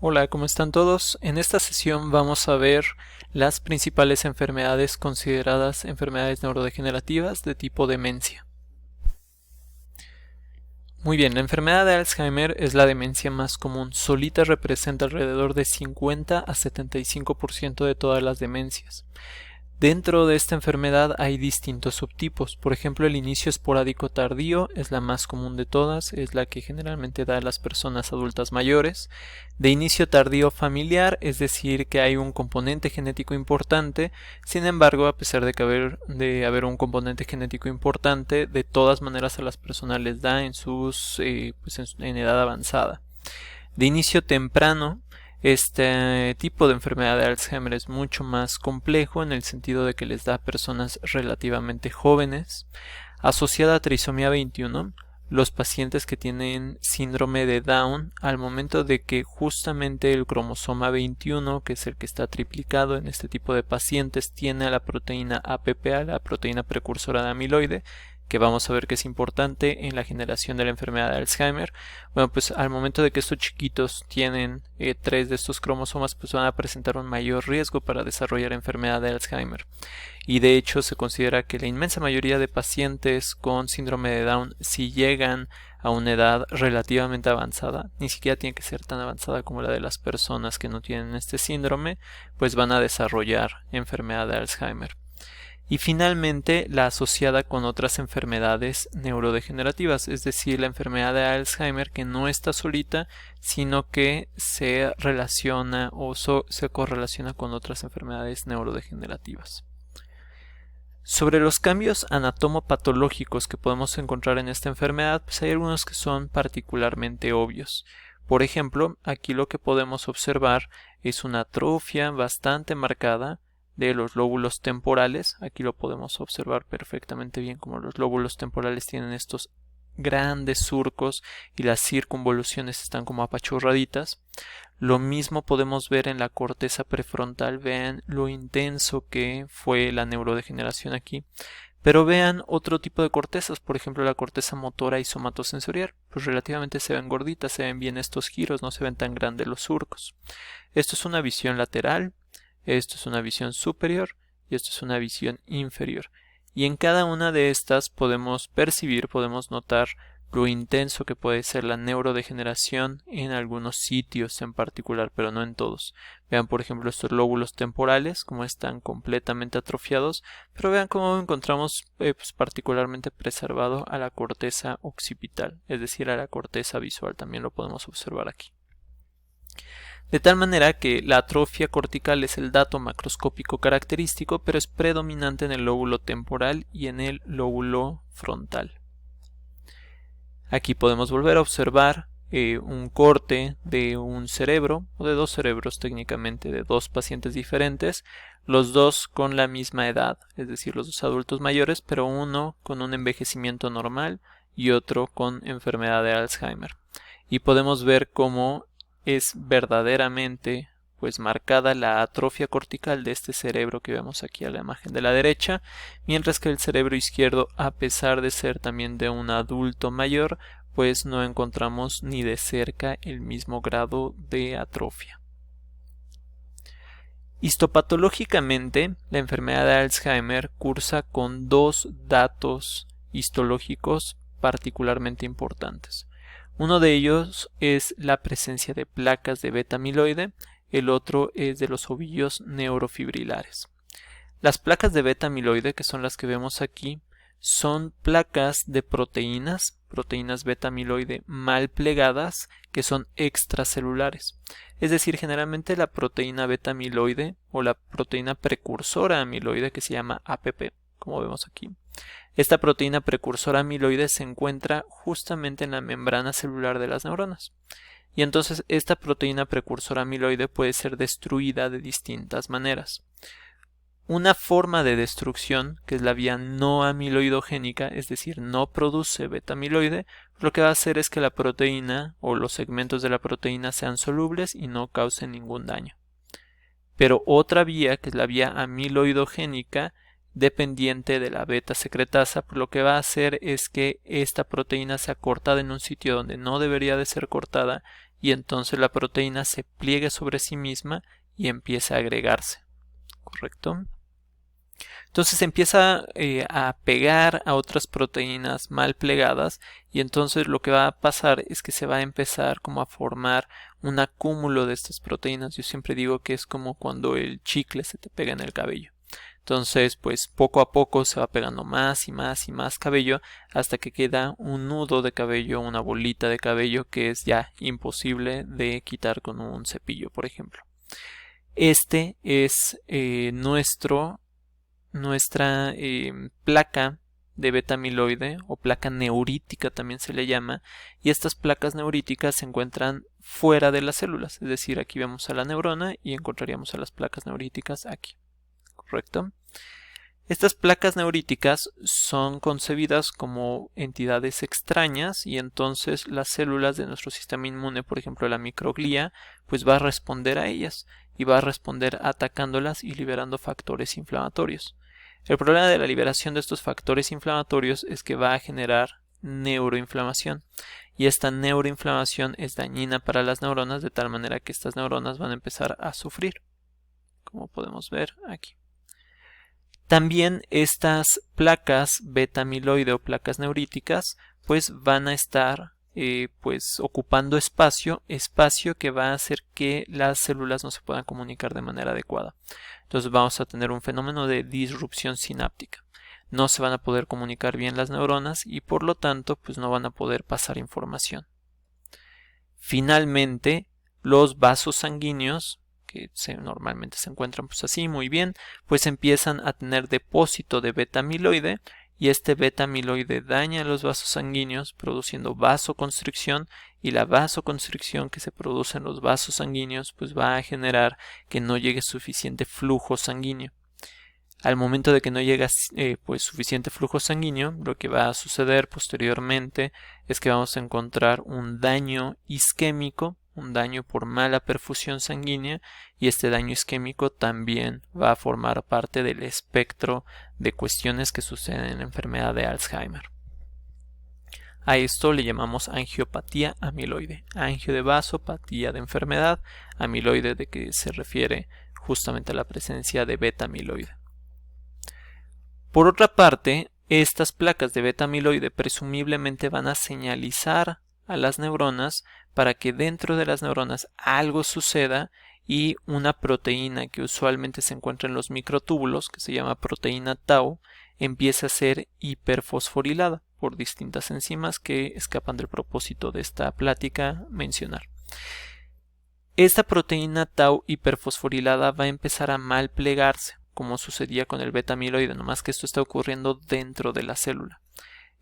Hola, ¿cómo están todos? En esta sesión vamos a ver las principales enfermedades consideradas enfermedades neurodegenerativas de tipo demencia. Muy bien, la enfermedad de Alzheimer es la demencia más común. Solita representa alrededor de 50 a 75% de todas las demencias. Dentro de esta enfermedad hay distintos subtipos. Por ejemplo, el inicio esporádico tardío es la más común de todas, es la que generalmente da a las personas adultas mayores. De inicio tardío familiar, es decir, que hay un componente genético importante. Sin embargo, a pesar de haber un componente genético importante, de todas maneras a las personas les da en edad avanzada. De inicio temprano, este tipo de enfermedad de Alzheimer es mucho más complejo en el sentido de que les da a personas relativamente jóvenes. Asociada a trisomía 21, los pacientes que tienen síndrome de Down, al momento de que justamente el cromosoma 21, que es el que está triplicado en este tipo de pacientes, tiene a la proteína APPA, la proteína precursora de amiloide, que vamos a ver que es importante en la generación de la enfermedad de Alzheimer. Bueno, pues al momento de que estos chiquitos tienen 3 de estos cromosomas, pues van a presentar un mayor riesgo para desarrollar enfermedad de Alzheimer. Y de hecho se considera que la inmensa mayoría de pacientes con síndrome de Down, si llegan a una edad relativamente avanzada, ni siquiera tiene que ser tan avanzada como la de las personas que no tienen este síndrome, pues van a desarrollar enfermedad de Alzheimer. Y finalmente la asociada con otras enfermedades neurodegenerativas, es decir, la enfermedad de Alzheimer que no está solita, sino que se relaciona se correlaciona con otras enfermedades neurodegenerativas. Sobre los cambios anatomopatológicos que podemos encontrar en esta enfermedad, pues hay algunos que son particularmente obvios. Por ejemplo, aquí lo que podemos observar es una atrofia bastante marcada de los lóbulos temporales. Aquí lo podemos observar perfectamente bien como los lóbulos temporales tienen estos grandes surcos y las circunvoluciones están como apachurraditas. Lo mismo podemos ver en la corteza prefrontal. Vean lo intenso que fue la neurodegeneración aquí. Pero vean otro tipo de cortezas, por ejemplo la corteza motora y somatosensorial, pues relativamente se ven gorditas, se ven bien estos giros, no se ven tan grandes los surcos. Esto es una visión lateral, esto es una visión superior y esto es una visión inferior. Y en cada una de estas podemos percibir, podemos notar lo intenso que puede ser la neurodegeneración en algunos sitios en particular, pero no en todos. Vean por ejemplo estos lóbulos temporales, como están completamente atrofiados, pero vean cómo encontramos pues, particularmente preservado a la corteza occipital, es decir, a la corteza visual, también lo podemos observar aquí. De tal manera que la atrofia cortical es el dato macroscópico característico, pero es predominante en el lóbulo temporal y en el lóbulo frontal. Aquí podemos volver a observar un corte de un cerebro, o de dos cerebros técnicamente, de dos pacientes diferentes, los dos con la misma edad, es decir, los dos adultos mayores, pero uno con un envejecimiento normal y otro con enfermedad de Alzheimer. Y podemos ver cómo es verdaderamente pues marcada la atrofia cortical de este cerebro que vemos aquí a la imagen de la derecha, mientras que el cerebro izquierdo, a pesar de ser también de un adulto mayor, pues no encontramos ni de cerca el mismo grado de atrofia. Histopatológicamente, la enfermedad de Alzheimer cursa con dos datos histológicos particularmente importantes. Uno de ellos es la presencia de placas de beta amiloide, el otro es de los ovillos neurofibrilares. Las placas de beta amiloide, que son las que vemos aquí, son placas de proteínas beta amiloide mal plegadas que son extracelulares. Es decir, generalmente la proteína beta amiloide o la proteína precursora amiloide que se llama APP, como vemos aquí. Esta proteína precursora amiloide se encuentra justamente en la membrana celular de las neuronas. Y entonces esta proteína precursora amiloide puede ser destruida de distintas maneras. Una forma de destrucción, que es la vía no amiloidogénica, es decir, no produce beta amiloide, lo que va a hacer es que la proteína o los segmentos de la proteína sean solubles y no causen ningún daño. Pero otra vía, que es la vía amiloidogénica, dependiente de la beta secretasa, lo que va a hacer es que esta proteína sea cortada en un sitio donde no debería de ser cortada y entonces la proteína se pliega sobre sí misma y empieza a agregarse, ¿correcto? Entonces empieza a pegar a otras proteínas mal plegadas y entonces lo que va a pasar es que se va a empezar como a formar un acúmulo de estas proteínas. Yo siempre digo que es como cuando el chicle se te pega en el cabello. Entonces, pues poco a poco se va pegando más y más y más cabello hasta que queda un nudo de cabello, una bolita de cabello que es ya imposible de quitar con un cepillo, por ejemplo. Este es nuestra placa de beta amiloide o placa neurítica también se le llama, y estas placas neuríticas se encuentran fuera de las células, es decir, aquí vemos a la neurona y encontraríamos a las placas neuríticas aquí, ¿correcto? Estas placas neuríticas son concebidas como entidades extrañas y entonces las células de nuestro sistema inmune, por ejemplo la microglía, pues va a responder a ellas y va a responder atacándolas y liberando factores inflamatorios. El problema de la liberación de estos factores inflamatorios es que va a generar neuroinflamación y esta neuroinflamación es dañina para las neuronas de tal manera que estas neuronas van a empezar a sufrir, como podemos ver aquí. También estas placas beta amiloide o placas neuríticas pues van a estar pues ocupando espacio que va a hacer que las células no se puedan comunicar de manera adecuada. Entonces vamos a tener un fenómeno de disrupción sináptica. No se van a poder comunicar bien las neuronas y por lo tanto pues no van a poder pasar información. Finalmente, los vasos sanguíneos que normalmente se encuentran pues así muy bien, pues empiezan a tener depósito de beta amiloide y este beta amiloide daña los vasos sanguíneos produciendo vasoconstricción y la vasoconstricción que se produce en los vasos sanguíneos pues va a generar que no llegue suficiente flujo sanguíneo. Al momento de que no llega pues suficiente flujo sanguíneo, lo que va a suceder posteriormente es que vamos a encontrar un daño isquémico, un daño por mala perfusión sanguínea, y este daño isquémico también va a formar parte del espectro de cuestiones que suceden en la enfermedad de Alzheimer. A esto le llamamos angiopatía amiloide, angio de vaso, patía de enfermedad, amiloide de que se refiere justamente a la presencia de beta amiloide. Por otra parte, estas placas de beta amiloide presumiblemente van a señalizar a las neuronas para que dentro de las neuronas algo suceda y una proteína que usualmente se encuentra en los microtúbulos, que se llama proteína tau, empiece a ser hiperfosforilada por distintas enzimas que escapan del propósito de esta plática mencionar. Esta proteína tau hiperfosforilada va a empezar a mal plegarse, como sucedía con el beta amiloide, nomás que esto está ocurriendo dentro de la célula.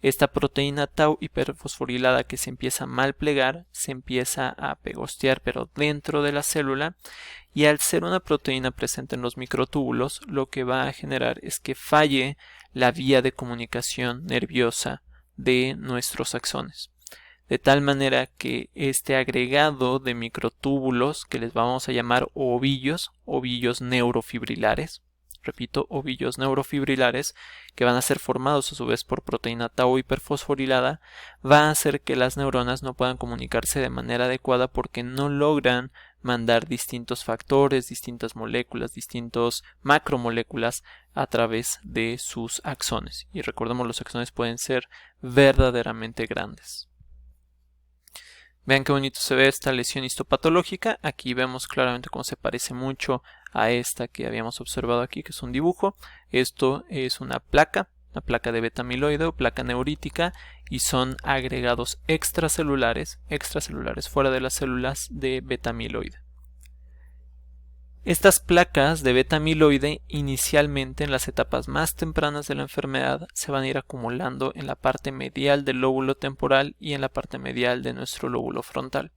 Esta proteína tau hiperfosforilada que se empieza a mal plegar, se empieza a pegostear pero dentro de la célula, y al ser una proteína presente en los microtúbulos, lo que va a generar es que falle la vía de comunicación nerviosa de nuestros axones. De tal manera que este agregado de microtúbulos, que les vamos a llamar ovillos neurofibrilares, repito, ovillos neurofibrilares, que van a ser formados a su vez por proteína tau hiperfosforilada, va a hacer que las neuronas no puedan comunicarse de manera adecuada porque no logran mandar distintos factores, distintas moléculas, distintos macromoléculas a través de sus axones. Y recordemos, los axones pueden ser verdaderamente grandes. Vean qué bonito se ve esta lesión histopatológica. Aquí vemos claramente cómo se parece mucho a esta que habíamos observado aquí, que es un dibujo. Esto es una placa de beta amiloide o placa neurítica, y son agregados extracelulares fuera de las células de beta amiloide. Estas placas de beta amiloide inicialmente en las etapas más tempranas de la enfermedad se van a ir acumulando en la parte medial del lóbulo temporal y en la parte medial de nuestro lóbulo frontal.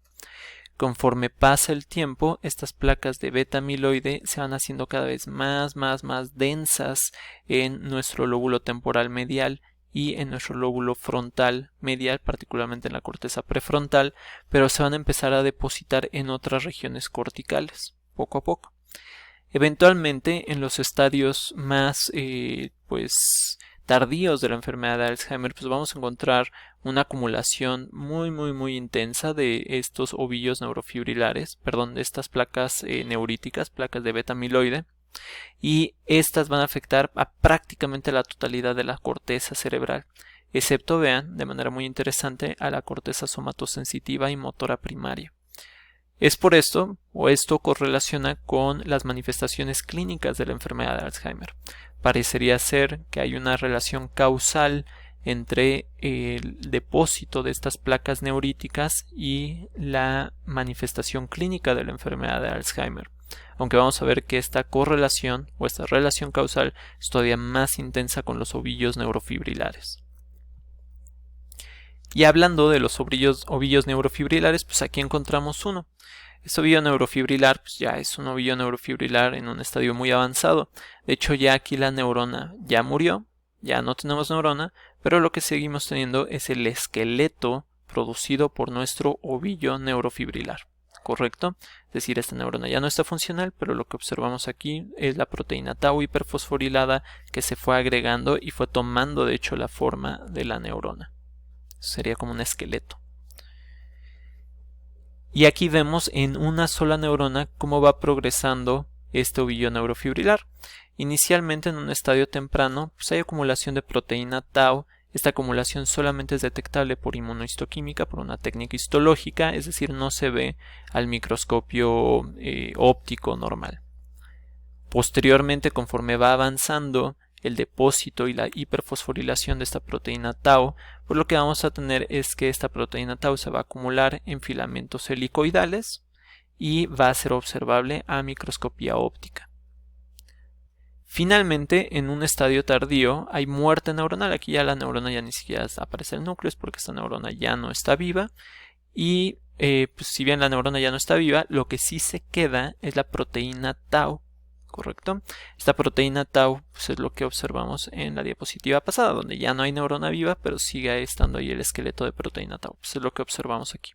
Conforme pasa el tiempo, estas placas de beta amiloide se van haciendo cada vez más densas en nuestro lóbulo temporal medial y en nuestro lóbulo frontal medial, particularmente en la corteza prefrontal, pero se van a empezar a depositar en otras regiones corticales, poco a poco. Eventualmente, en los estadios más tardíos de la enfermedad de Alzheimer, pues vamos a encontrar una acumulación muy intensa de estos ovillos neurofibrilares, perdón, de estas placas neuríticas, placas de beta amiloide, y estas van a afectar a prácticamente la totalidad de la corteza cerebral, excepto, vean, de manera muy interesante, a la corteza somatosensitiva y motora primaria. Es por esto, o esto correlaciona con las manifestaciones clínicas de la enfermedad de Alzheimer. Parecería ser que hay una relación causal entre el depósito de estas placas neuríticas y la manifestación clínica de la enfermedad de Alzheimer. Aunque vamos a ver que esta correlación o esta relación causal es todavía más intensa con los ovillos neurofibrilares. Y hablando de los ovillos neurofibrilares, pues aquí encontramos uno. Este ovillo neurofibrilar pues ya es un ovillo neurofibrilar en un estadio muy avanzado. De hecho, ya aquí la neurona ya murió, ya no tenemos neurona, pero lo que seguimos teniendo es el esqueleto producido por nuestro ovillo neurofibrilar, ¿correcto? Es decir, esta neurona ya no está funcional, pero lo que observamos aquí es la proteína tau hiperfosforilada que se fue agregando y fue tomando de hecho la forma de la neurona. Sería como un esqueleto. Y aquí vemos en una sola neurona cómo va progresando este ovillo neurofibrilar. Inicialmente en un estadio temprano pues hay acumulación de proteína tau. Esta acumulación solamente es detectable por inmunohistoquímica, por una técnica histológica, es decir, no se ve al microscopio óptico normal. Posteriormente, conforme va avanzando el depósito y la hiperfosforilación de esta proteína tau, pues lo que vamos a tener es que esta proteína tau se va a acumular en filamentos helicoidales y va a ser observable a microscopía óptica. Finalmente, en un estadio tardío hay muerte neuronal. Aquí ya la neurona ya ni siquiera aparece el núcleo, es porque esta neurona ya no está viva. Y pues si bien la neurona ya no está viva, lo que sí se queda es la proteína tau, ¿correcto? Esta proteína tau pues es lo que observamos en la diapositiva pasada, donde ya no hay neurona viva, pero sigue estando ahí el esqueleto de proteína tau. Pues es lo que observamos aquí.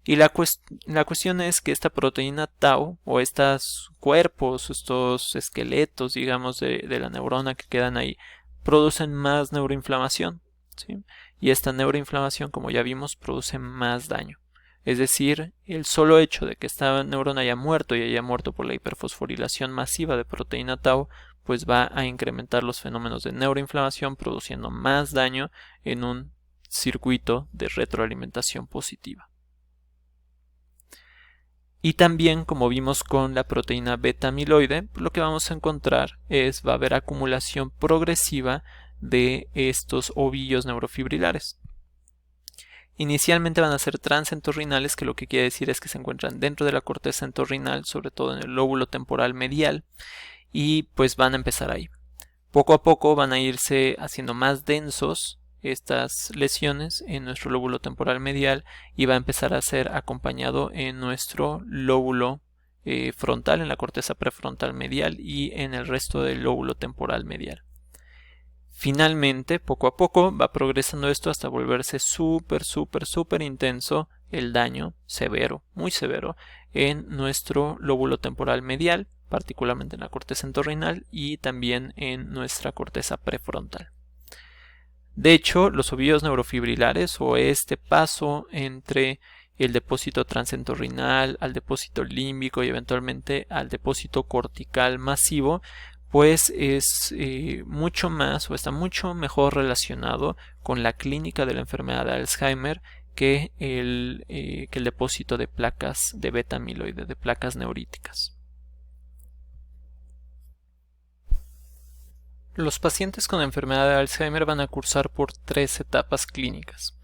Y la cuestión es que esta proteína tau, o estos cuerpos, estos esqueletos, digamos, de la neurona que quedan ahí, producen más neuroinflamación, ¿sí? Y esta neuroinflamación, como ya vimos, produce más daño. Es decir, el solo hecho de que esta neurona haya muerto y haya muerto por la hiperfosforilación masiva de proteína tau, pues va a incrementar los fenómenos de neuroinflamación, produciendo más daño en un circuito de retroalimentación positiva. Y también, como vimos con la proteína beta amiloide, lo que vamos a encontrar va a haber acumulación progresiva de estos ovillos neurofibrilares. Inicialmente van a ser transentorrinales, que lo que quiere decir es que se encuentran dentro de la corteza entorrinal, sobre todo en el lóbulo temporal medial, y pues van a empezar ahí. Poco a poco van a irse haciendo más densos estas lesiones en nuestro lóbulo temporal medial y va a empezar a ser acompañado en nuestro lóbulo frontal, en la corteza prefrontal medial y en el resto del lóbulo temporal medial. Finalmente, poco a poco va progresando esto hasta volverse súper intenso el daño severo, muy severo, en nuestro lóbulo temporal medial, particularmente en la corteza entorrinal y también en nuestra corteza prefrontal. De hecho, los ovillos neurofibrilares o este paso entre el depósito transentorrinal al depósito límbico y eventualmente al depósito cortical masivo, pues es mucho más o está mucho mejor relacionado con la clínica de la enfermedad de Alzheimer que el depósito de placas de beta amiloide, de placas neuríticas. Los pacientes con enfermedad de Alzheimer van a cursar por 3 etapas clínicas.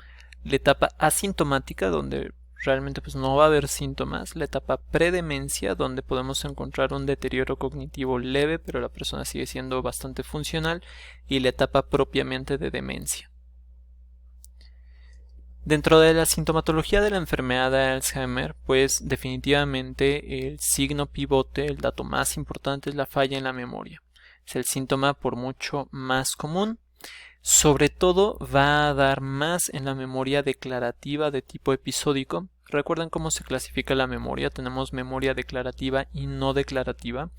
La etapa asintomática, donde realmente pues no va a haber síntomas. La etapa predemencia, donde podemos encontrar un deterioro cognitivo leve, pero la persona sigue siendo bastante funcional. Y la etapa propiamente de demencia. Dentro de la sintomatología de la enfermedad de Alzheimer, pues definitivamente el signo pivote, el dato más importante es la falla en la memoria. Es el síntoma por mucho más común. Sobre todo va a dar más en la memoria declarativa de tipo episódico. ¿Recuerdan cómo se clasifica la memoria? Tenemos memoria declarativa y no declarativa.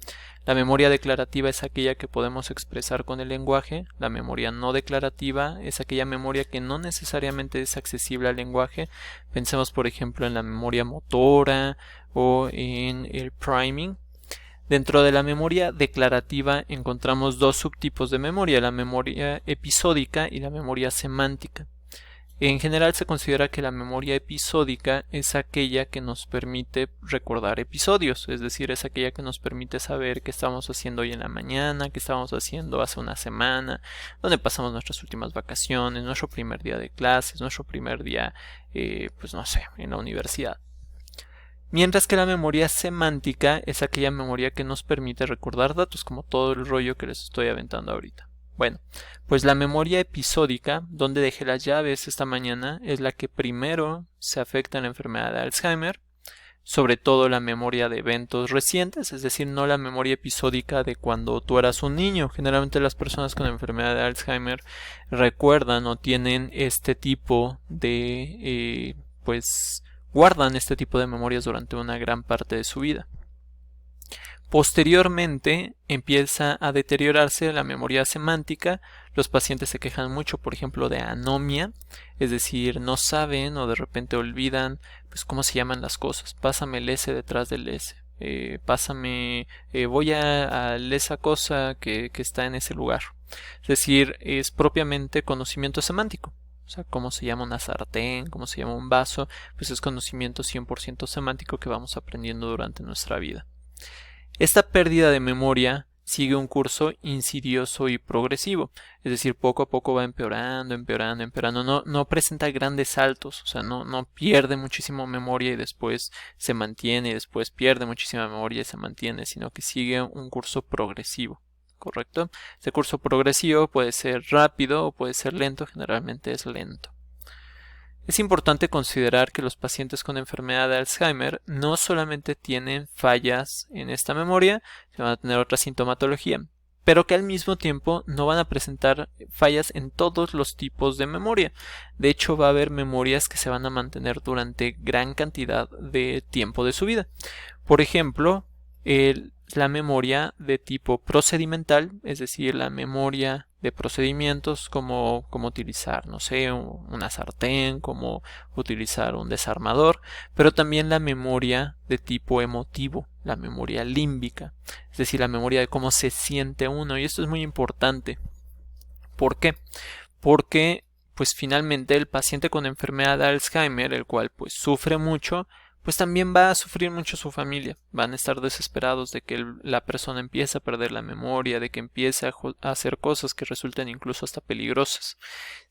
La memoria declarativa es aquella que podemos expresar con el lenguaje. La memoria no declarativa es aquella memoria que no necesariamente es accesible al lenguaje. Pensemos, por ejemplo, en la memoria motora o en el priming. Dentro de la memoria declarativa encontramos dos subtipos de memoria, la memoria episódica y la memoria semántica. En general se considera que la memoria episódica es aquella que nos permite recordar episodios, es decir, es aquella que nos permite saber qué estábamos haciendo hoy en la mañana, qué estábamos haciendo hace una semana, dónde pasamos nuestras últimas vacaciones, nuestro primer día de clases, nuestro primer día, pues no sé, en la universidad. Mientras que la memoria semántica es aquella memoria que nos permite recordar datos, como todo el rollo que les estoy aventando ahorita. Bueno, pues la memoria episódica, donde dejé las llaves esta mañana, es la que primero se afecta en la enfermedad de Alzheimer, sobre todo la memoria de eventos recientes, es decir, no la memoria episódica de cuando tú eras un niño. Generalmente las personas con enfermedad de Alzheimer recuerdan o tienen este tipo de, guardan este tipo de memorias durante una gran parte de su vida. Posteriormente empieza a deteriorarse la memoria semántica. Los pacientes se quejan mucho, por ejemplo, de anomia, es decir, no saben o de repente olvidan pues cómo se llaman las cosas. Pásame el S detrás del S. Voy a esa cosa que está en ese lugar. Es decir, es propiamente conocimiento semántico. O sea, cómo se llama una sartén, cómo se llama un vaso, pues es conocimiento 100% semántico que vamos aprendiendo durante nuestra vida. Esta pérdida de memoria sigue un curso insidioso y progresivo, es decir, poco a poco va empeorando, no presenta grandes saltos, o sea, no pierde muchísima memoria y después se mantiene, y después pierde muchísima memoria y se mantiene, sino que sigue un curso progresivo. ¿Correcto? Este curso progresivo puede ser rápido o puede ser lento, generalmente es lento. Es importante considerar que los pacientes con enfermedad de Alzheimer no solamente tienen fallas en esta memoria, sino van a tener otra sintomatología, pero que al mismo tiempo no van a presentar fallas en todos los tipos de memoria. De hecho, va a haber memorias que se van a mantener durante gran cantidad de tiempo de su vida. Por ejemplo, la memoria de tipo procedimental, es decir, la memoria de procedimientos como utilizar, no sé, una sartén, como utilizar un desarmador, pero también la memoria de tipo emotivo, la memoria límbica, es decir, la memoria de cómo se siente uno, y esto es muy importante. ¿Por qué? Porque pues finalmente el paciente con enfermedad de Alzheimer, el cual pues sufre mucho, pues también va a sufrir mucho su familia. Van a estar desesperados de que la persona empiece a perder la memoria, de que empiece a hacer cosas que resulten incluso hasta peligrosas.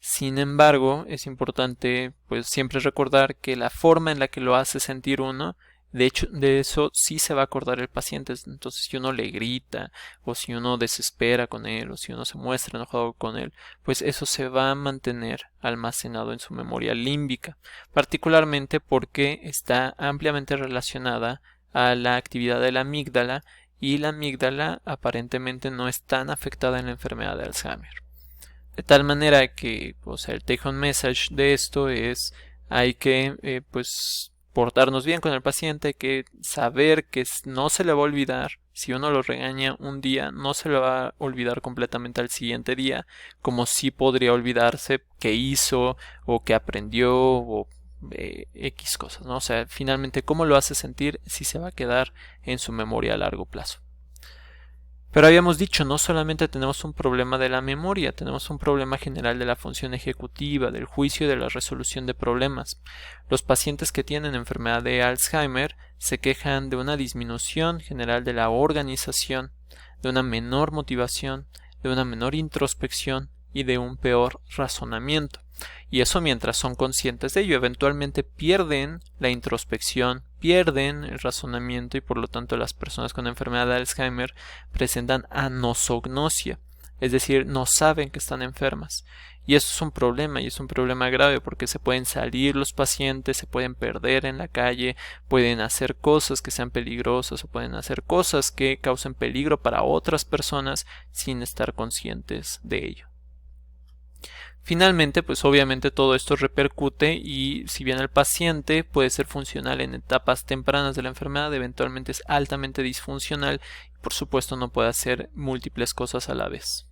Sin embargo, es importante pues siempre recordar que la forma en la que lo hace sentir uno, de hecho, de eso sí se va a acordar el paciente. Entonces, si uno le grita, o si uno desespera con él, o si uno se muestra enojado con él, pues eso se va a mantener almacenado en su memoria límbica, particularmente porque está ampliamente relacionada a la actividad de la amígdala, y la amígdala aparentemente no es tan afectada en la enfermedad de Alzheimer. De tal manera que, o sea, el take home message de esto es, hay que, portarnos bien con el paciente, hay que saber que no se le va a olvidar. Si uno lo regaña un día, no se le va a olvidar completamente al siguiente día, como sí podría olvidarse qué hizo o qué aprendió o X cosas, ¿no? O sea, finalmente cómo lo hace sentir sí se va a quedar en su memoria a largo plazo. Pero habíamos dicho, no solamente tenemos un problema de la memoria, tenemos un problema general de la función ejecutiva, del juicio y de la resolución de problemas. Los pacientes que tienen enfermedad de Alzheimer se quejan de una disminución general de la organización, de una menor motivación, de una menor introspección y de un peor razonamiento. Y eso mientras son conscientes de ello. Eventualmente pierden la introspección, pierden el razonamiento y por lo tanto las personas con enfermedad de Alzheimer presentan anosognosia, es decir, no saben que están enfermas. Y eso es un problema, y es un problema grave porque se pueden salir los pacientes, se pueden perder en la calle, pueden hacer cosas que sean peligrosas o pueden hacer cosas que causen peligro para otras personas sin estar conscientes de ello. Finalmente, pues obviamente todo esto repercute y si bien el paciente puede ser funcional en etapas tempranas de la enfermedad, eventualmente es altamente disfuncional y por supuesto no puede hacer múltiples cosas a la vez.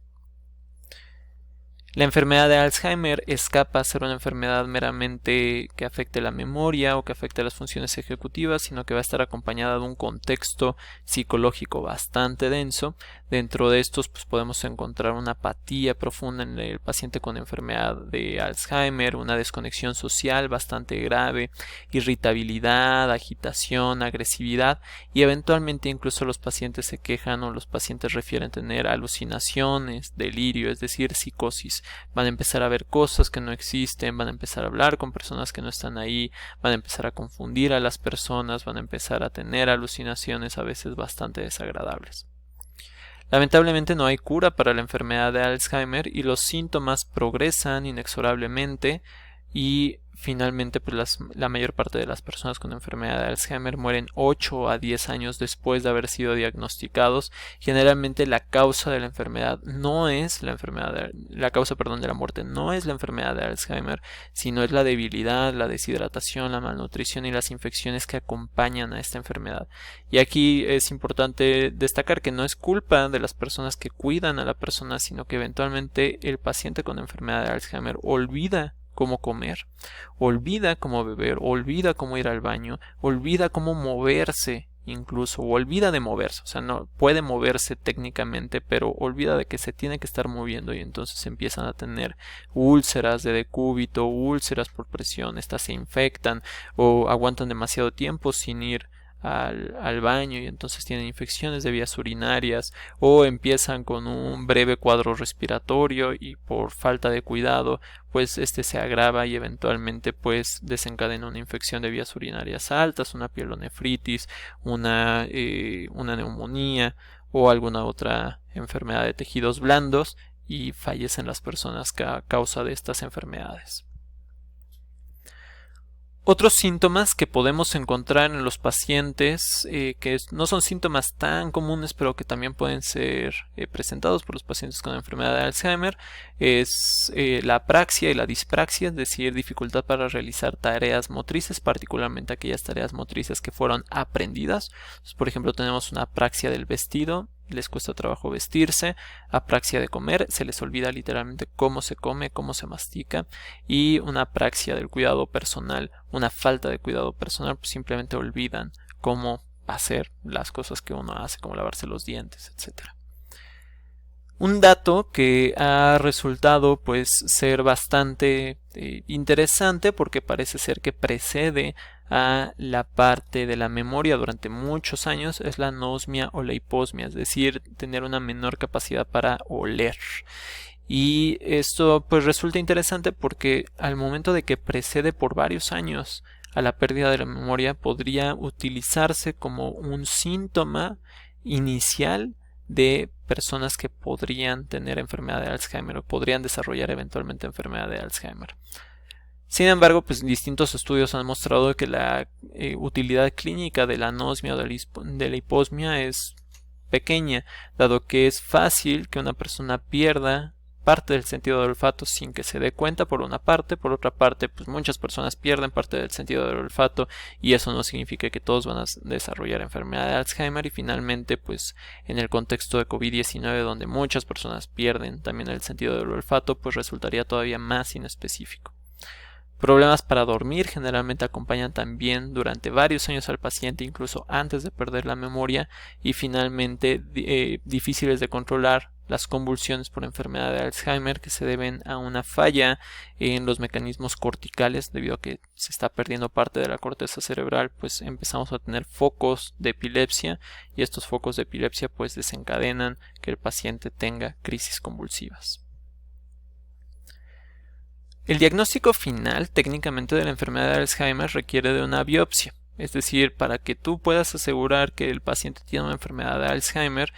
La enfermedad de Alzheimer escapa a ser una enfermedad meramente que afecte la memoria o que afecte las funciones ejecutivas, sino que va a estar acompañada de un contexto psicológico bastante denso. Dentro de estos pues podemos encontrar una apatía profunda en el paciente con enfermedad de Alzheimer, una desconexión social bastante grave, irritabilidad, agitación, agresividad y eventualmente incluso los pacientes se quejan o los pacientes refieren tener alucinaciones, delirio, es decir, psicosis. Van a empezar a ver cosas que no existen, van a empezar a hablar con personas que no están ahí, van a empezar a confundir a las personas, van a empezar a tener alucinaciones a veces bastante desagradables. Lamentablemente no hay cura para la enfermedad de Alzheimer y los síntomas progresan inexorablemente y finalmente pues la mayor parte de las personas con enfermedad de Alzheimer mueren 8 a 10 años después de haber sido diagnosticados. Generalmente la causa de la enfermedad no es la causa de la muerte no es la enfermedad de Alzheimer, sino es la debilidad, la deshidratación, la malnutrición y las infecciones que acompañan a esta enfermedad. Y aquí es importante destacar que no es culpa de las personas que cuidan a la persona, sino que eventualmente el paciente con enfermedad de Alzheimer olvida cómo comer, olvida cómo beber, olvida cómo ir al baño, olvida cómo moverse incluso, o olvida de moverse, o sea, no puede moverse técnicamente, pero olvida de que se tiene que estar moviendo y entonces empiezan a tener úlceras de decúbito, úlceras por presión, estas se infectan o aguantan demasiado tiempo sin ir al baño y entonces tienen infecciones de vías urinarias o empiezan con un breve cuadro respiratorio y por falta de cuidado pues este se agrava y eventualmente pues desencadena una infección de vías urinarias altas, una pielonefritis, una neumonía o alguna otra enfermedad de tejidos blandos y fallecen las personas a causa de estas enfermedades. Otros síntomas que podemos encontrar en los pacientes, que no son síntomas tan comunes, pero que también pueden ser presentados por los pacientes con enfermedad de Alzheimer, es la apraxia y la dispraxia, es decir, dificultad para realizar tareas motrices, particularmente aquellas tareas motrices que fueron aprendidas. Entonces, por ejemplo, tenemos una apraxia del vestido, les cuesta trabajo vestirse, apraxia de comer, se les olvida literalmente cómo se come, cómo se mastica, y una apraxia del cuidado personal, una falta de cuidado personal, pues simplemente olvidan cómo hacer las cosas que uno hace, como lavarse los dientes, etc. Un dato que ha resultado pues ser bastante interesante porque parece ser que precede a la parte de la memoria durante muchos años es la anosmia o la hiposmia, es decir, tener una menor capacidad para oler. Y esto pues resulta interesante porque al momento de que precede por varios años a la pérdida de la memoria podría utilizarse como un síntoma inicial de personas que podrían tener enfermedad de Alzheimer o podrían desarrollar eventualmente enfermedad de Alzheimer. Sin embargo, pues distintos estudios han mostrado que la utilidad clínica de la anosmia o de la hiposmia es pequeña, dado que es fácil que una persona pierda parte del sentido del olfato sin que se dé cuenta por una parte, por otra parte pues muchas personas pierden parte del sentido del olfato y eso no significa que todos van a desarrollar enfermedad de Alzheimer y finalmente pues en el contexto de COVID-19 donde muchas personas pierden también el sentido del olfato pues resultaría todavía más inespecífico. Problemas para dormir generalmente acompañan también durante varios años al paciente, incluso antes de perder la memoria, y finalmente difíciles de controlar las convulsiones por enfermedad de Alzheimer que se deben a una falla en los mecanismos corticales debido a que se está perdiendo parte de la corteza cerebral, pues empezamos a tener focos de epilepsia y estos focos de epilepsia pues desencadenan que el paciente tenga crisis convulsivas. El diagnóstico final técnicamente de la enfermedad de Alzheimer requiere de una biopsia, es decir, para que tú puedas asegurar que el paciente tiene una enfermedad de Alzheimer,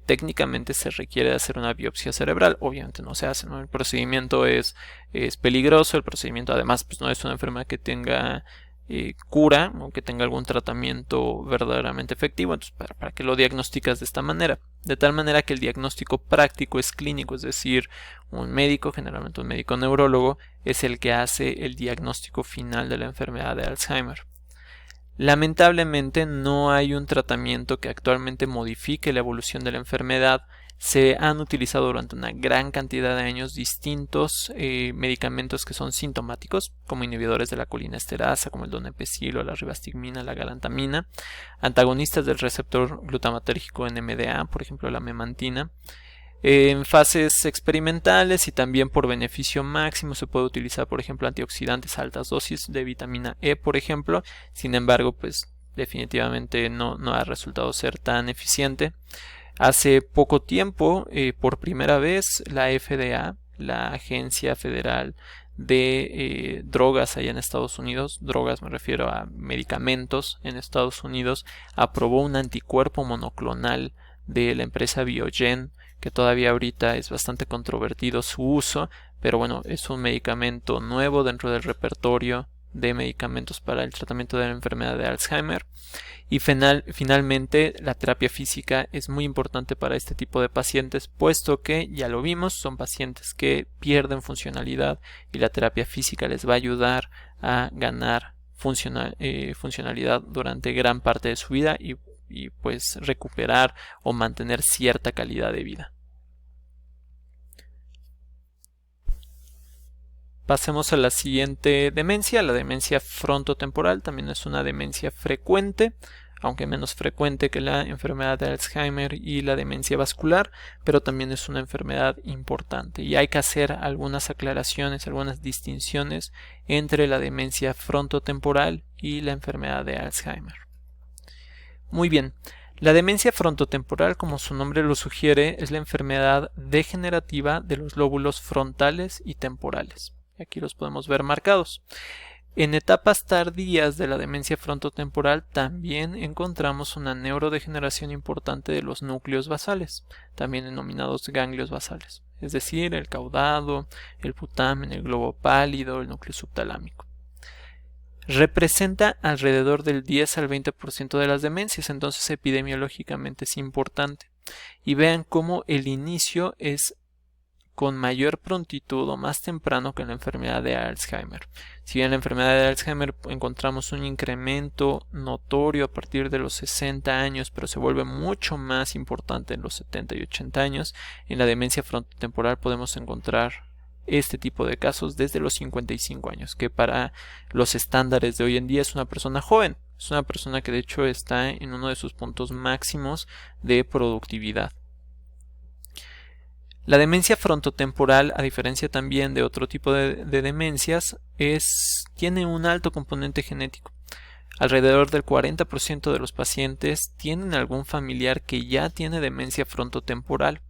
técnicamente se requiere hacer una biopsia cerebral. Obviamente no se hace, ¿no? El procedimiento es peligroso, el procedimiento además pues no es una enfermedad que tenga cura o que tenga algún tratamiento verdaderamente efectivo. Entonces, ¿para qué lo diagnosticas de esta manera? De tal manera que el diagnóstico práctico es clínico, es decir, un médico, generalmente un médico neurólogo, es el que hace el diagnóstico final de la enfermedad de Alzheimer. Lamentablemente no hay un tratamiento que actualmente modifique la evolución de la enfermedad. Se han utilizado durante una gran cantidad de años distintos medicamentos que son sintomáticos, como inhibidores de la colinesterasa, como el donepezil, la ribastigmina, la galantamina, antagonistas del receptor glutamatérgico NMDA, por ejemplo la memantina. En fases experimentales y también por beneficio máximo se puede utilizar, por ejemplo, antioxidantes a altas dosis de vitamina E, por ejemplo. Sin embargo, pues definitivamente no ha resultado ser tan eficiente. Hace poco tiempo, por primera vez, la FDA, la Agencia Federal de Drogas allá en Estados Unidos, drogas me refiero a medicamentos en Estados Unidos, aprobó un anticuerpo monoclonal de la empresa Biogen, que todavía ahorita es bastante controvertido su uso, pero bueno, es un medicamento nuevo dentro del repertorio de medicamentos para el tratamiento de la enfermedad de Alzheimer. Y finalmente, la terapia física es muy importante para este tipo de pacientes, puesto que, ya lo vimos, son pacientes que pierden funcionalidad y la terapia física les va a ayudar a ganar funcionalidad durante gran parte de su vida y pues recuperar o mantener cierta calidad de vida. Pasemos a la siguiente demencia, la demencia frontotemporal. También es una demencia frecuente, aunque menos frecuente que la enfermedad de Alzheimer y la demencia vascular, pero también es una enfermedad importante y hay que hacer algunas aclaraciones, algunas distinciones entre la demencia frontotemporal y la enfermedad de Alzheimer. Muy bien, la demencia frontotemporal, como su nombre lo sugiere, es la enfermedad degenerativa de los lóbulos frontales y temporales. Aquí los podemos ver marcados. En etapas tardías de la demencia frontotemporal también encontramos una neurodegeneración importante de los núcleos basales, también denominados ganglios basales, es decir, el caudado, el putamen, el globo pálido, el núcleo subtalámico. Representa alrededor del 10 al 20% de las demencias, entonces epidemiológicamente es importante. Y vean cómo el inicio es con mayor prontitud o más temprano que en la enfermedad de Alzheimer. Si bien en la enfermedad de Alzheimer encontramos un incremento notorio a partir de los 60 años, pero se vuelve mucho más importante en los 70 y 80 años, en la demencia frontotemporal podemos encontrar este tipo de casos desde los 55 años, que para los estándares de hoy en día es una persona joven, es una persona que de hecho está en uno de sus puntos máximos de productividad. La demencia frontotemporal, a diferencia también de otro tipo de demencias, tiene un alto componente genético. Alrededor del 40% de los pacientes tienen algún familiar que ya tiene demencia frontotemporal.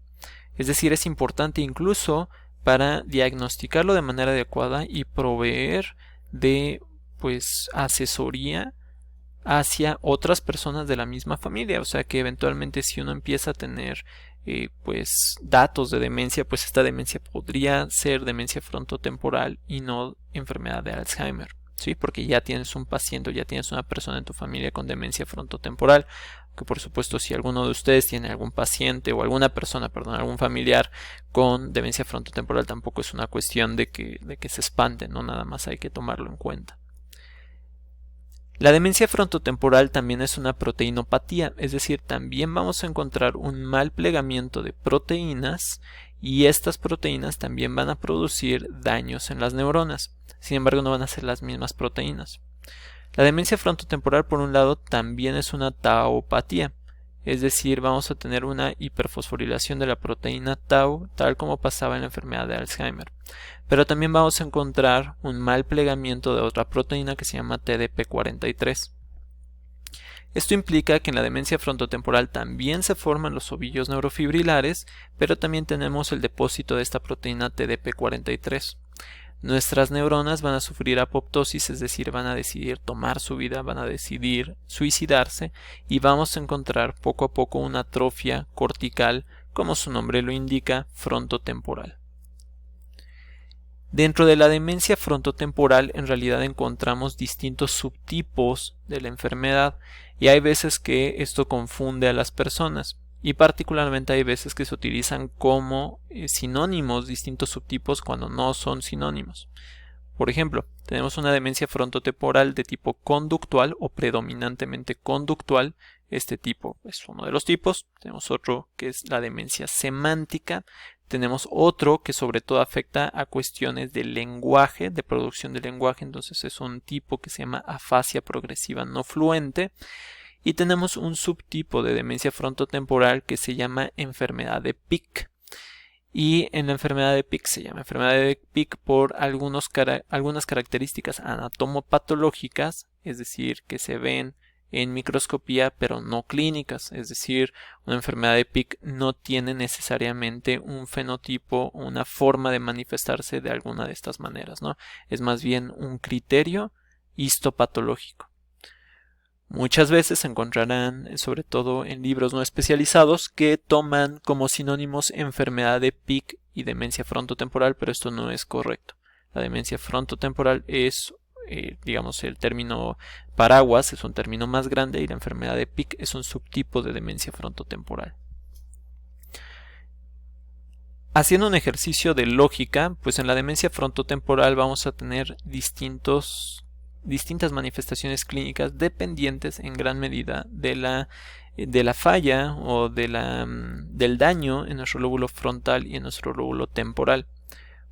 Es decir, es importante incluso para diagnosticarlo de manera adecuada y proveer de asesoría hacia otras personas de la misma familia. O sea que eventualmente si uno empieza a tener datos de demencia, pues esta demencia podría ser demencia frontotemporal y no enfermedad de Alzheimer, ¿sí? Porque ya tienes un paciente, ya tienes una persona en tu familia con demencia frontotemporal. Que por supuesto si alguno de ustedes tiene algún paciente o alguna persona, perdón, algún familiar con demencia frontotemporal, tampoco es una cuestión de que se espanten, no, nada más hay que tomarlo en cuenta. La demencia frontotemporal también es una proteinopatía, es decir, también vamos a encontrar un mal plegamiento de proteínas y estas proteínas también van a producir daños en las neuronas. Sin embargo, no van a ser las mismas proteínas. La demencia frontotemporal, por un lado, también es una tauopatía, es decir, vamos a tener una hiperfosforilación de la proteína tau, tal como pasaba en la enfermedad de Alzheimer. Pero también vamos a encontrar un mal plegamiento de otra proteína que se llama TDP43. Esto implica que en la demencia frontotemporal también se forman los ovillos neurofibrilares, pero también tenemos el depósito de esta proteína TDP43. Nuestras neuronas van a sufrir apoptosis, es decir, van a decidir tomar su vida, van a decidir suicidarse y vamos a encontrar poco a poco una atrofia cortical, como su nombre lo indica, frontotemporal. Dentro de la demencia frontotemporal en realidad encontramos distintos subtipos de la enfermedad y hay veces que esto confunde a las personas y particularmente hay veces que se utilizan como sinónimos distintos subtipos cuando no son sinónimos. Por ejemplo, tenemos una demencia frontotemporal de tipo conductual o predominantemente conductual. Este tipo es uno de los tipos. Tenemos otro que es la demencia semántica. Tenemos otro que sobre todo afecta a cuestiones de lenguaje, de producción de lenguaje. Entonces es un tipo que se llama afasia progresiva no fluente. Y tenemos un subtipo de demencia frontotemporal que se llama enfermedad de Pick. Y en la enfermedad de Pick se llama enfermedad de Pick por algunas características anatomopatológicas, es decir, que se ven en microscopía pero no clínicas, es decir, una enfermedad de Pick no tiene necesariamente un fenotipo o una forma de manifestarse de alguna de estas maneras, ¿no? Es más bien un criterio histopatológico. Muchas veces se encontrarán, sobre todo en libros no especializados, que toman como sinónimos enfermedad de Pick y demencia frontotemporal, pero esto no es correcto. La demencia frontotemporal es, digamos, el término paraguas, es un término más grande y la enfermedad de Pick es un subtipo de demencia frontotemporal. Haciendo un ejercicio de lógica, pues en la demencia frontotemporal vamos a tener distintas manifestaciones clínicas dependientes en gran medida de la falla o del daño en nuestro lóbulo frontal y en nuestro lóbulo temporal.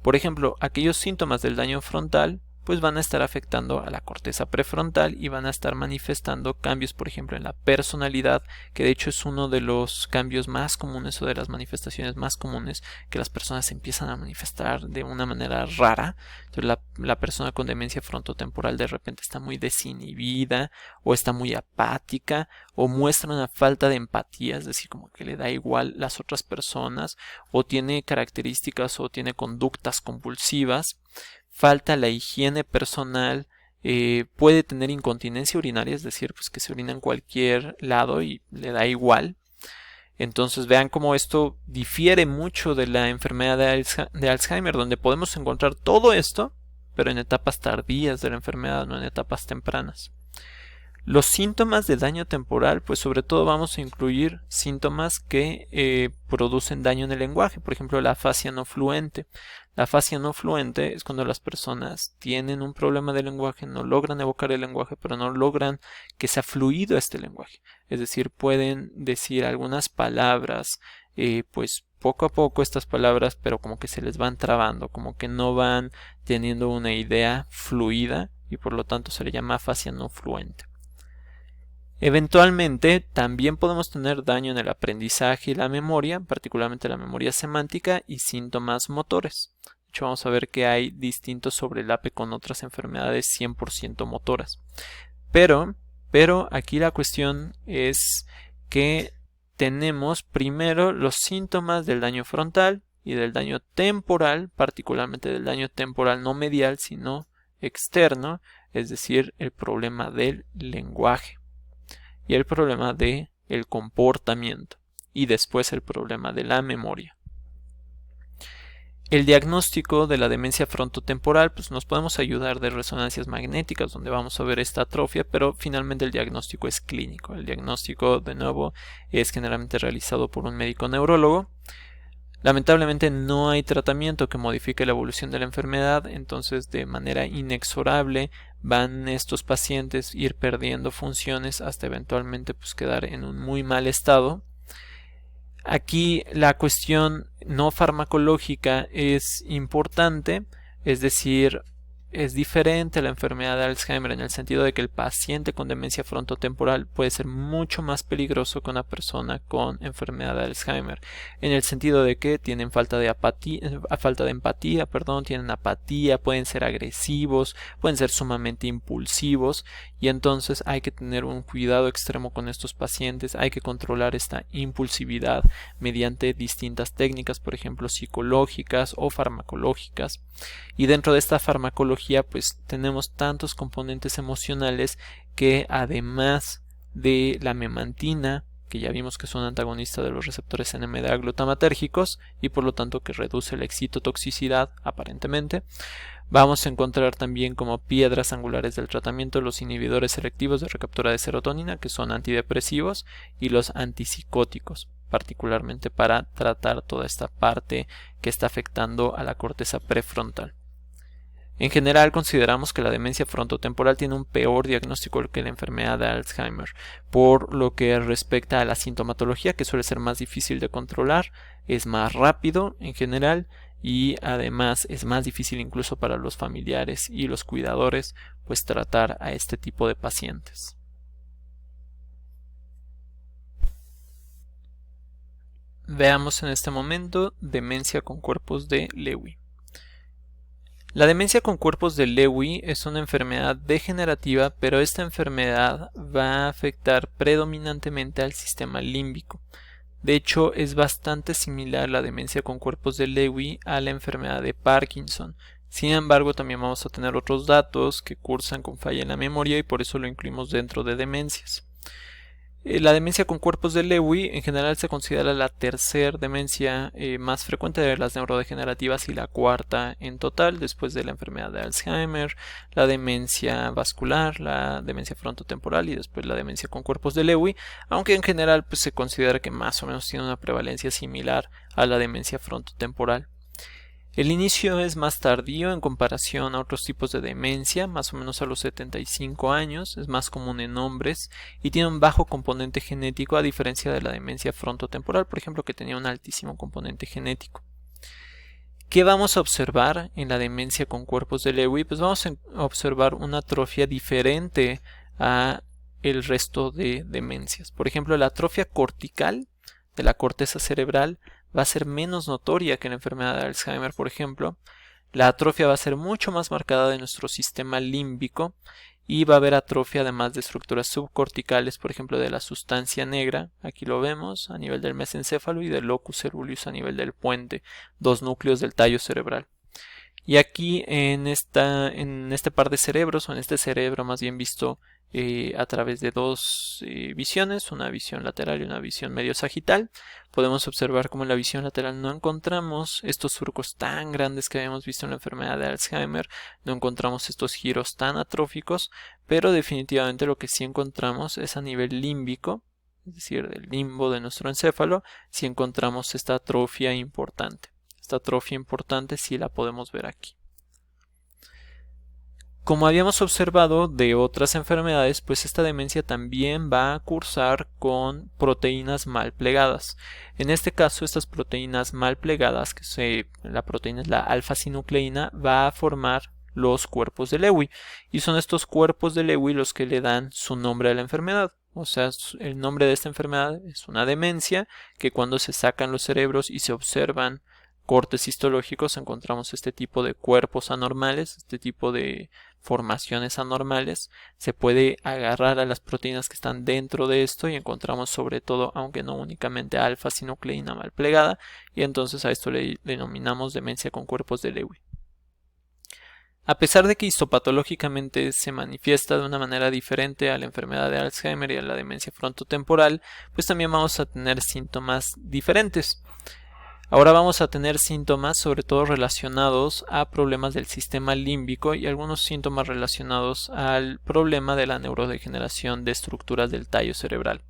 Por ejemplo, aquellos síntomas del daño frontal pues van a estar afectando a la corteza prefrontal y van a estar manifestando cambios, por ejemplo, en la personalidad, que de hecho es uno de los cambios más comunes o de las manifestaciones más comunes, que las personas se empiezan a manifestar de una manera rara. Entonces la persona con demencia frontotemporal de repente está muy desinhibida o está muy apática o muestra una falta de empatía, es decir, como que le da igual las otras personas o tiene características o tiene conductas compulsivas. Falta la higiene personal, puede tener incontinencia urinaria, es decir, pues que se orina en cualquier lado y le da igual. Entonces vean cómo esto difiere mucho de la enfermedad de Alzheimer, donde podemos encontrar todo esto, pero en etapas tardías de la enfermedad, no en etapas tempranas. Los síntomas de daño temporal, pues sobre todo vamos a incluir síntomas que producen daño en el lenguaje, por ejemplo la afasia no fluente. La afasia no fluente es cuando las personas tienen un problema de lenguaje, no logran evocar el lenguaje, pero no logran que sea fluido este lenguaje. Es decir, pueden decir algunas palabras, pues poco a poco estas palabras, pero como que se les van trabando, como que no van teniendo una idea fluida y por lo tanto se le llama afasia no fluente. Eventualmente también podemos tener daño en el aprendizaje y la memoria, particularmente la memoria semántica y síntomas motores. De hecho, vamos a ver que hay distintos sobrelape con otras enfermedades 100% motoras. Pero aquí la cuestión es que tenemos primero los síntomas del daño frontal y del daño temporal, particularmente del daño temporal no medial, sino externo, es decir, el problema del lenguaje. Y el problema del comportamiento y después el problema de la memoria. El diagnóstico de la demencia frontotemporal, pues nos podemos ayudar de resonancias magnéticas donde vamos a ver esta atrofia, pero finalmente el diagnóstico es clínico. El diagnóstico, de nuevo, es generalmente realizado por un médico neurólogo. Lamentablemente no hay tratamiento que modifique la evolución de la enfermedad, entonces de manera inexorable van estos pacientes ir perdiendo funciones hasta eventualmente pues quedar en un muy mal estado. Aquí la cuestión no farmacológica es importante, es decir, es diferente a la enfermedad de Alzheimer en el sentido de que el paciente con demencia frontotemporal puede ser mucho más peligroso que una persona con enfermedad de Alzheimer, en el sentido de que tienen falta de empatía, tienen apatía, pueden ser agresivos, pueden ser sumamente impulsivos y entonces hay que tener un cuidado extremo con estos pacientes, hay que controlar esta impulsividad mediante distintas técnicas, por ejemplo psicológicas o farmacológicas. Y dentro de esta farmacología pues tenemos tantos componentes emocionales que además de la memantina que ya vimos que es un antagonista de los receptores NMDA glutamatérgicos y por lo tanto que reduce la excitotoxicidad aparentemente. Vamos a encontrar también como piedras angulares del tratamiento los inhibidores selectivos de recaptura de serotonina, que son antidepresivos, y los antipsicóticos, particularmente para tratar toda esta parte que está afectando a la corteza prefrontal. En general consideramos que la demencia frontotemporal tiene un peor diagnóstico que la enfermedad de Alzheimer, por lo que respecta a la sintomatología, que suele ser más difícil de controlar, es más rápido en general y además es más difícil incluso para los familiares y los cuidadores pues tratar a este tipo de pacientes. Veamos en este momento demencia con cuerpos de Lewy. La demencia con cuerpos de Lewy es una enfermedad degenerativa, pero esta enfermedad va a afectar predominantemente al sistema límbico. De hecho, es bastante similar la demencia con cuerpos de Lewy a la enfermedad de Parkinson. Sin embargo, también vamos a tener otros datos que cursan con falla en la memoria y por eso lo incluimos dentro de demencias. La demencia con cuerpos de Lewy en general se considera la tercera demencia más frecuente de las neurodegenerativas y la cuarta en total, después de la enfermedad de Alzheimer, la demencia vascular, la demencia frontotemporal y después la demencia con cuerpos de Lewy, aunque en general pues, se considera que más o menos tiene una prevalencia similar a la demencia frontotemporal. El inicio es más tardío en comparación a otros tipos de demencia, más o menos a los 75 años, es más común en hombres y tiene un bajo componente genético a diferencia de la demencia frontotemporal, por ejemplo, que tenía un altísimo componente genético. ¿Qué vamos a observar en la demencia con cuerpos de Lewy? Pues vamos a observar una atrofia diferente a el resto de demencias. Por ejemplo, la atrofia cortical de la corteza cerebral va a ser menos notoria que en la enfermedad de Alzheimer, por ejemplo. La atrofia va a ser mucho más marcada de nuestro sistema límbico y va a haber atrofia además de estructuras subcorticales, por ejemplo de la sustancia negra, aquí lo vemos a nivel del mesencéfalo, y del locus ceruleus a nivel del puente, dos núcleos del tallo cerebral. Y aquí en este par de cerebros, o en este cerebro más bien visto a través de dos visiones, una visión lateral y una visión medio sagital, podemos observar cómo en la visión lateral no encontramos estos surcos tan grandes que habíamos visto en la enfermedad de Alzheimer, no encontramos estos giros tan atróficos, pero definitivamente lo que sí encontramos es a nivel límbico, es decir, del limbo de nuestro encéfalo, sí encontramos esta atrofia importante. Esta atrofia importante sí la podemos ver aquí. Como habíamos observado de otras enfermedades, pues esta demencia también va a cursar con proteínas mal plegadas. En este caso, estas proteínas mal plegadas, la proteína es la alfa-sinucleína, va a formar los cuerpos de Lewy. Y son estos cuerpos de Lewy los que le dan su nombre a la enfermedad. O sea, el nombre de esta enfermedad es una demencia que cuando se sacan los cerebros y se observan cortes histológicos encontramos este tipo de cuerpos anormales, este tipo de formaciones anormales. Se puede agarrar a las proteínas que están dentro de esto y encontramos sobre todo, aunque no únicamente alfa-sinucleína mal plegada, y entonces a esto le denominamos demencia con cuerpos de Lewy. A pesar de que histopatológicamente se manifiesta de una manera diferente a la enfermedad de Alzheimer y a la demencia frontotemporal, pues también vamos a tener síntomas diferentes. Ahora vamos a tener síntomas sobre todo relacionados a problemas del sistema límbico y algunos síntomas relacionados al problema de la neurodegeneración de estructuras del tallo cerebral.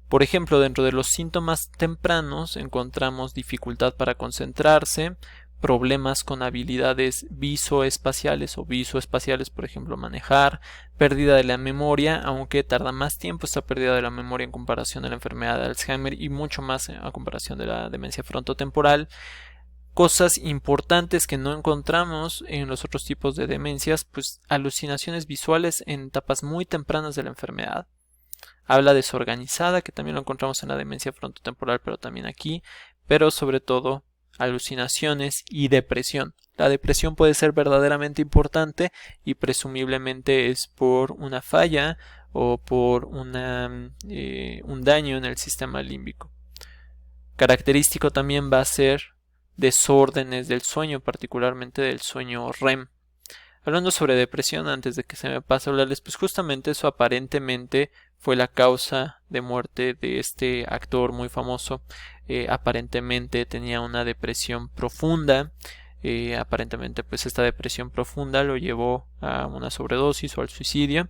Por ejemplo, dentro de los síntomas tempranos encontramos dificultad para concentrarse, problemas con habilidades visoespaciales o visoespaciales, por ejemplo, manejar, pérdida de la memoria, aunque tarda más tiempo esta pérdida de la memoria en comparación de la enfermedad de Alzheimer y mucho más a comparación de la demencia frontotemporal. Cosas importantes que no encontramos en los otros tipos de demencias, pues alucinaciones visuales en etapas muy tempranas de la enfermedad. Habla desorganizada, que también lo encontramos en la demencia frontotemporal, pero también aquí, pero sobre todo alucinaciones y depresión. La depresión puede ser verdaderamente importante y presumiblemente es por una falla o por un daño en el sistema límbico. Característico también va a ser desórdenes del sueño, particularmente del sueño REM. Hablando sobre depresión, antes de que se me pase a hablarles, pues justamente eso aparentemente fue la causa de muerte de este actor muy famoso. Aparentemente tenía una depresión profunda. Aparentemente pues esta depresión profunda lo llevó a una sobredosis o al suicidio,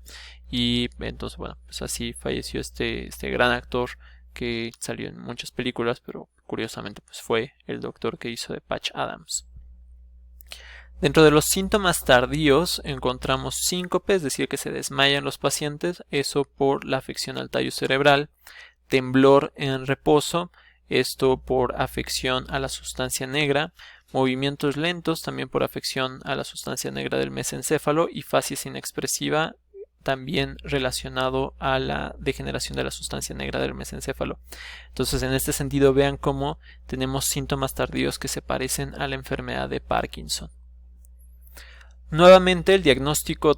y entonces bueno, pues así falleció este gran actor que salió en muchas películas, pero curiosamente pues fue el doctor que hizo de Patch Adams. Dentro de los síntomas tardíos encontramos síncope, es decir, que se desmayan los pacientes, eso por la afección al tallo cerebral, temblor en reposo, esto por afección a la sustancia negra, movimientos lentos también por afección a la sustancia negra del mesencéfalo, y facies inexpresiva también relacionado a la degeneración de la sustancia negra del mesencéfalo. Entonces, en este sentido, vean cómo tenemos síntomas tardíos que se parecen a la enfermedad de Parkinson. Nuevamente,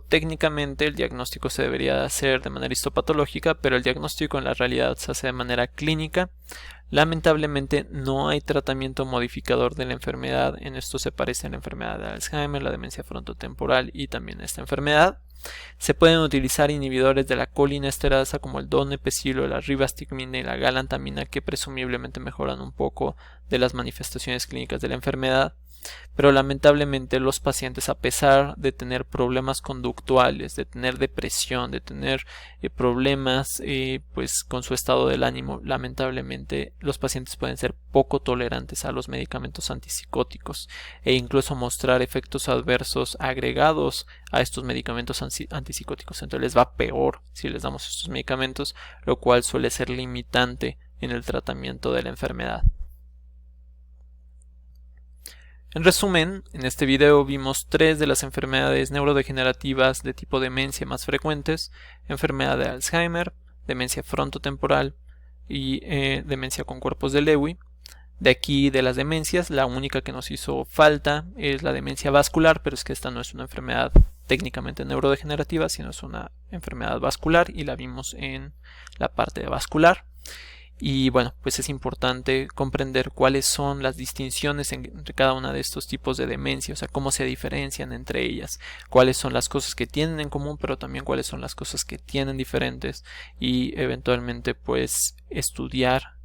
técnicamente el diagnóstico se debería hacer de manera histopatológica, pero el diagnóstico en la realidad se hace de manera clínica. Lamentablemente no hay tratamiento modificador de la enfermedad. En esto se parece a la enfermedad de Alzheimer, la demencia frontotemporal y también esta enfermedad. Se pueden utilizar inhibidores de la colinesterasa como el donepezilo, la ribastigmina y la galantamina, que presumiblemente mejoran un poco de las manifestaciones clínicas de la enfermedad. Pero lamentablemente los pacientes, a pesar de tener problemas conductuales, de tener depresión, de tener problemas pues con su estado del ánimo, lamentablemente los pacientes pueden ser poco tolerantes a los medicamentos antipsicóticos e incluso mostrar efectos adversos agregados a estos medicamentos antipsicóticos. Entonces les va peor si les damos estos medicamentos, lo cual suele ser limitante en el tratamiento de la enfermedad. En resumen, en este video vimos 3 de las enfermedades neurodegenerativas de tipo demencia más frecuentes: enfermedad de Alzheimer, demencia frontotemporal y demencia con cuerpos de Lewy. De aquí, de las demencias, la única que nos hizo falta es la demencia vascular, pero es que esta no es una enfermedad técnicamente neurodegenerativa, sino es una enfermedad vascular, y la vimos en la parte vascular. Y bueno, pues es importante comprender cuáles son las distinciones entre cada una de estos tipos de demencia, o sea, cómo se diferencian entre ellas, cuáles son las cosas que tienen en común, pero también cuáles son las cosas que tienen diferentes, y eventualmente pues estudiar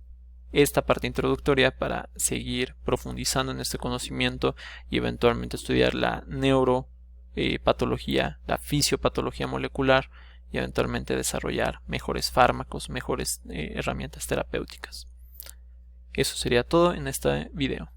esta parte introductoria para seguir profundizando en este conocimiento y eventualmente estudiar la neuropatología, la fisiopatología molecular, y eventualmente desarrollar mejores fármacos, mejores herramientas terapéuticas. Eso sería todo en este video.